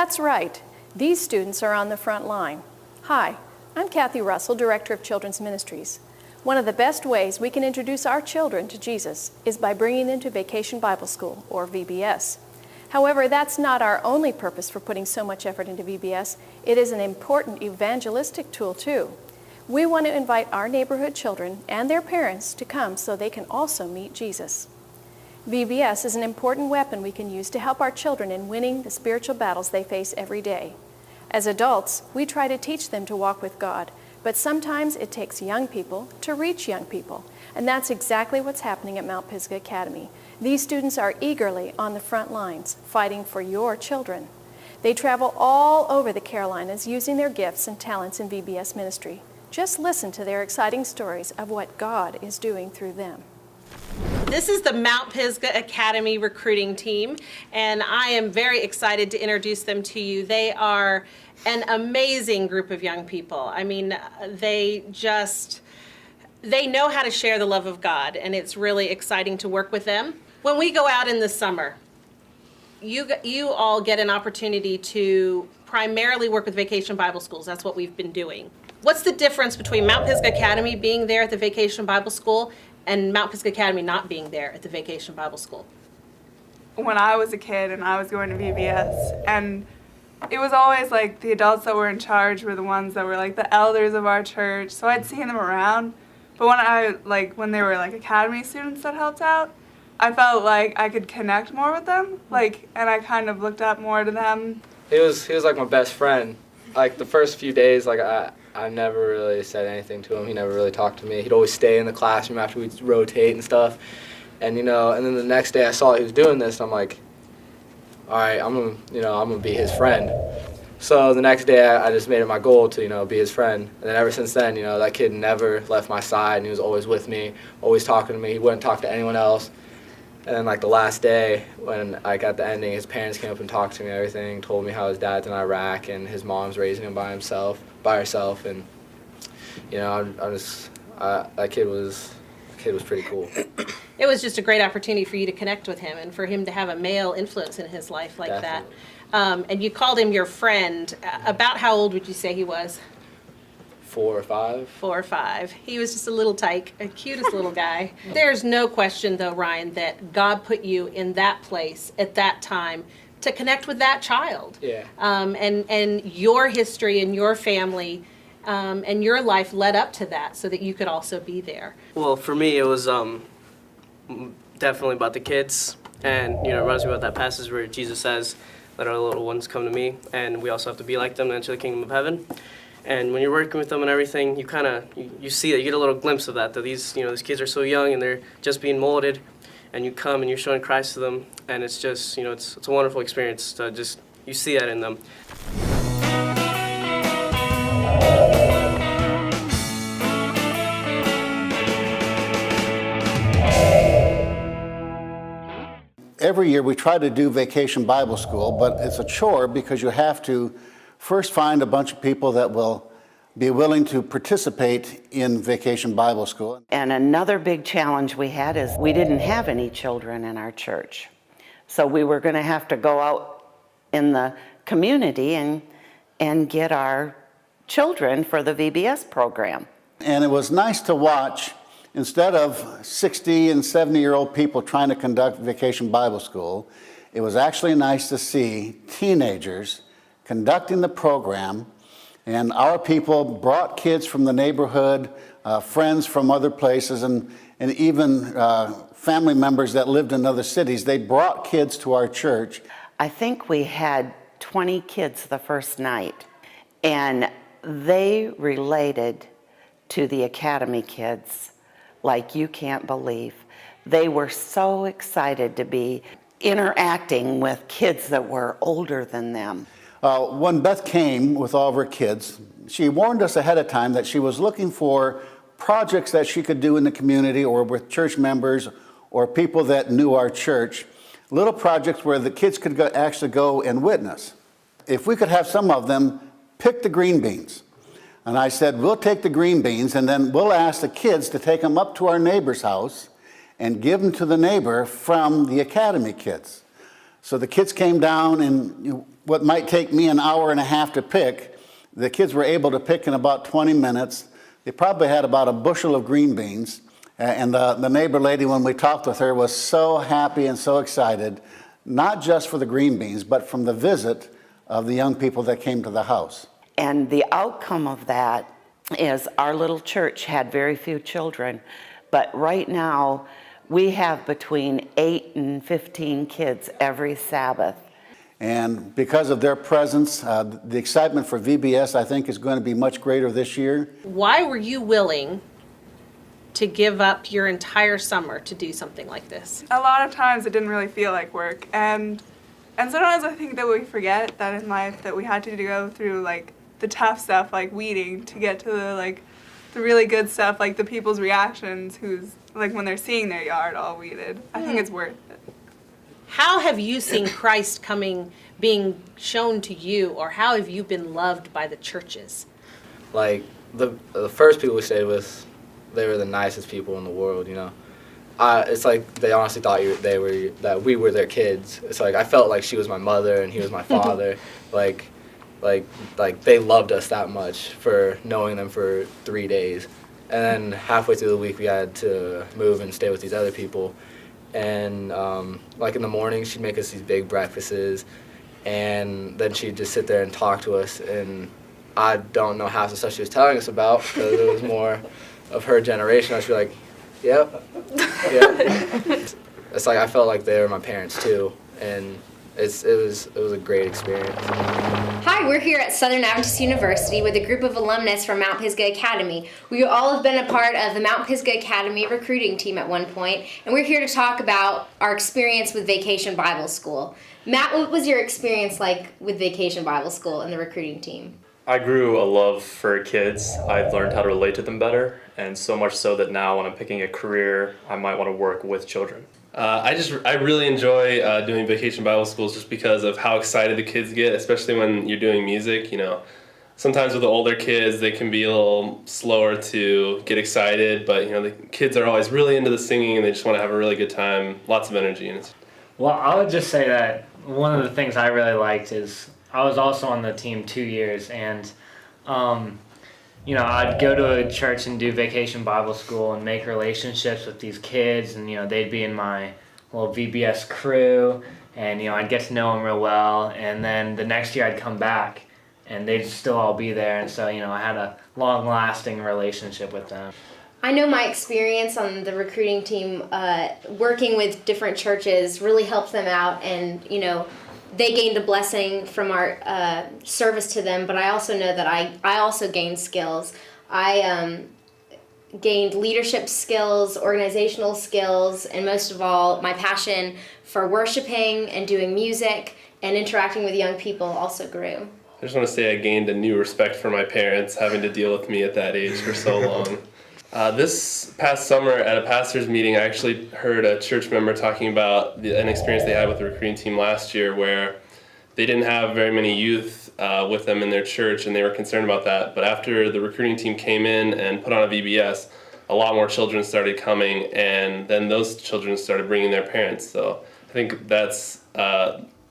That's right. These students are on the front line. Hi, I'm Kathy Russell, Director of Children's Ministries. One of the best ways we can introduce our children to Jesus is by bringing them to Vacation Bible School, or VBS. However, that's not our only purpose for putting so much effort into VBS. It is an important evangelistic tool, too. We want to invite our neighborhood children and their parents to come so they can also meet Jesus. VBS is an important weapon we can use to help our children in winning the spiritual battles they face every day. As adults, we try to teach them to walk with God, but sometimes it takes young people to reach young people, and that's exactly what's happening at Mount Pisgah Academy. These students are eagerly on the front lines, fighting for your children. They travel all over the Carolinas using their gifts and talents in VBS ministry. Just listen to their exciting stories of what God is doing through them. This is the Mount Pisgah Academy recruiting team, and I am very excited to introduce them to you. They are an amazing group of young people. I mean, they know how to share the love of God, and it's really exciting to work with them. When we go out in the summer, you all get an opportunity to primarily work with Vacation Bible Schools. That's what we've been doing. What's the difference between Mount Pisgah Academy being there at the Vacation Bible School and Mount Pisgah Academy not being there at the Vacation Bible School? When I was a kid and I was going to VBS, and it was always like the adults that were in charge were the ones that were like the elders of our church, so I'd seen them around. But when they were like academy students that helped out, I felt like I could connect more with them, and I kind of looked up more to them. He was like my best friend. Like the first few days, I never really said anything to him. He never really talked to me. He'd always stay in the classroom after we'd rotate and stuff. And and then the next day I saw he was doing this, and I'm like, all right, I'm gonna be his friend. So the next day I just made it my goal to, be his friend. And then ever since then, that kid never left my side, and he was always with me, always talking to me. He wouldn't talk to anyone else. And then the last day when at the ending, his parents came up and talked to me and everything, told me how his dad's in Iraq and his mom's raising him by herself, and that kid was pretty cool. It was just a great opportunity for you to connect with him and for him to have a male influence in his life like Definitely. that. And you called him your friend. About how old would you say he was? 4 or 5. 4 or 5. He was just a little tyke, a cutest little guy. There's no question, though, Ryan, that God put you in that place at that time to connect with that child. Yeah. And your history and your family and your life led up to that so that you could also be there. Well, for me, it was definitely about the kids. And, it reminds me about that passage where Jesus says, let our little ones come to me, and we also have to be like them and enter the kingdom of heaven. And when you're working with them and everything, you see that, you get a little glimpse of that these kids are so young and they're just being molded, and you come and you're showing Christ to them, and it's just, it's a wonderful experience to you see that in them. Every year we try to do Vacation Bible School, but it's a chore because you have to first find a bunch of people that will be willing to participate in Vacation Bible School. And another big challenge we had is we didn't have any children in our church. So we were going to have to go out in the community and get our children for the VBS program. And it was nice to watch, instead of 60 and 70-year-old people trying to conduct Vacation Bible School, it was actually nice to see teenagers conducting the program, and our people brought kids from the neighborhood, friends from other places, and even family members that lived in other cities. They brought kids to our church. I think we had 20 kids the first night, and they related to the Academy kids like you can't believe. They were so excited to be interacting with kids that were older than them. When Beth came with all of her kids, she warned us ahead of time that she was looking for projects that she could do in the community or with church members or people that knew our church, little projects where the kids could actually go and witness. If we could have some of them pick the green beans. And I said, we'll take the green beans and then we'll ask the kids to take them up to our neighbor's house and give them to the neighbor from the Academy kids. So the kids came down, and what might take me an hour and a half to pick, the kids were able to pick in about 20 minutes. They probably had about a bushel of green beans. And the neighbor lady, when we talked with her, was so happy and so excited, not just for the green beans, but from the visit of the young people that came to the house. And the outcome of that is our little church had very few children, but right now we have between 8 and 15 kids every Sabbath. And because of their presence, the excitement for VBS, I think, is going to be much greater this year. Why were you willing to give up your entire summer to do something like this? A lot of times it didn't really feel like work, and sometimes I think that we forget that in life that we had to go through like the tough stuff, like weeding, to get to the really good stuff, like the people's reactions who's like when they're seeing their yard all weeded. I think it's worth it. How have you seen Christ being shown to you, or how have you been loved by the churches? Like, the first people we stayed with, they were the nicest people in the world, you know. It's like they honestly thought that we were their kids. It's like I felt like she was my mother and he was my father. like they loved us that much for knowing them for 3 days. And then halfway through the week we had to move and stay with these other people. And like in the morning she'd make us these big breakfasts, and then she'd just sit there and talk to us, and I don't know half the stuff she was telling us about because it was more of her generation. I'd be like, yep. It's like I felt like they were my parents too, and it was a great experience. Hi, we're here at Southern Adventist University with a group of alumnus from Mount Pisgah Academy. We all have been a part of the Mount Pisgah Academy recruiting team at one point, and we're here to talk about our experience with Vacation Bible School. Matt, what was your experience like with Vacation Bible School and the recruiting team? I grew a love for kids. I learned how to relate to them better, and so much so that now when I'm picking a career, I might want to work with children. I really enjoy doing Vacation Bible Schools just because of how excited the kids get, especially when you're doing music. You know, sometimes with the older kids, they can be a little slower to get excited, but you know, the kids are always really into the singing and they just want to have a really good time, lots of energy. Well, I would just say that one of the things I really liked is I was also on the team 2 years, and you know, I'd go to a church and do Vacation Bible School and make relationships with these kids, and you know, they'd be in my little VBS crew, and you know, I'd get to know them real well, and then the next year I'd come back and they'd still all be there, and so you know, I had a long-lasting relationship with them. I know my experience on the recruiting team, working with different churches, really helped them out, and you know, they gained a blessing from our service to them, but I also know that I also gained skills. I gained leadership skills, organizational skills, and most of all, my passion for worshiping and doing music and interacting with young people also grew. I just want to say I gained a new respect for my parents, having to deal with me at that age for so long. This past summer at a pastor's meeting, I actually heard a church member talking about an experience they had with the recruiting team last year where they didn't have very many youth with them in their church, and they were concerned about that. But after the recruiting team came in and put on a VBS, a lot more children started coming, and then those children started bringing their parents. So I think that's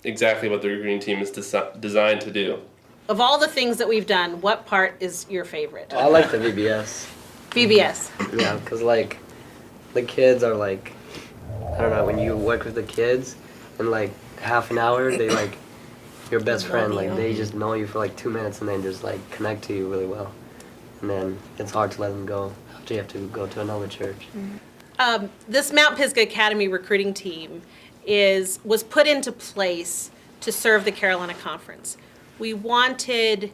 exactly what the recruiting team is designed to do. Of all the things that we've done, what part is your favorite? I like the VBS. VBS. Yeah, because like the kids are like, I don't know, when you work with the kids in like half an hour, they like your best friend. Like they just know you for like 2 minutes and then just like connect to you really well. And then it's hard to let them go after you have to go to another church. This Mount Pisgah Academy recruiting team was put into place to serve the Carolina Conference. We wanted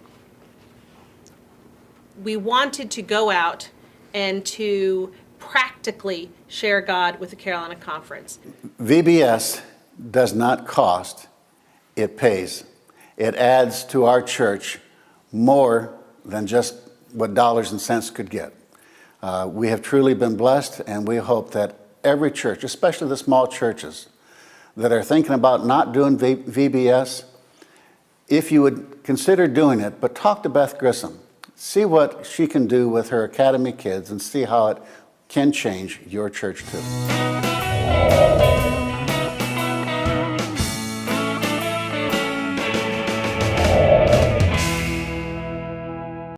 to go out and to practically share God with the Carolina Conference. VBS does not cost, it pays. It adds to our church more than just what dollars and cents could get. We have truly been blessed, and we hope that every church, especially the small churches that are thinking about not doing VBS, if you would consider doing it, but talk to Beth Grissom. See what she can do with her academy kids and see how it can change your church too.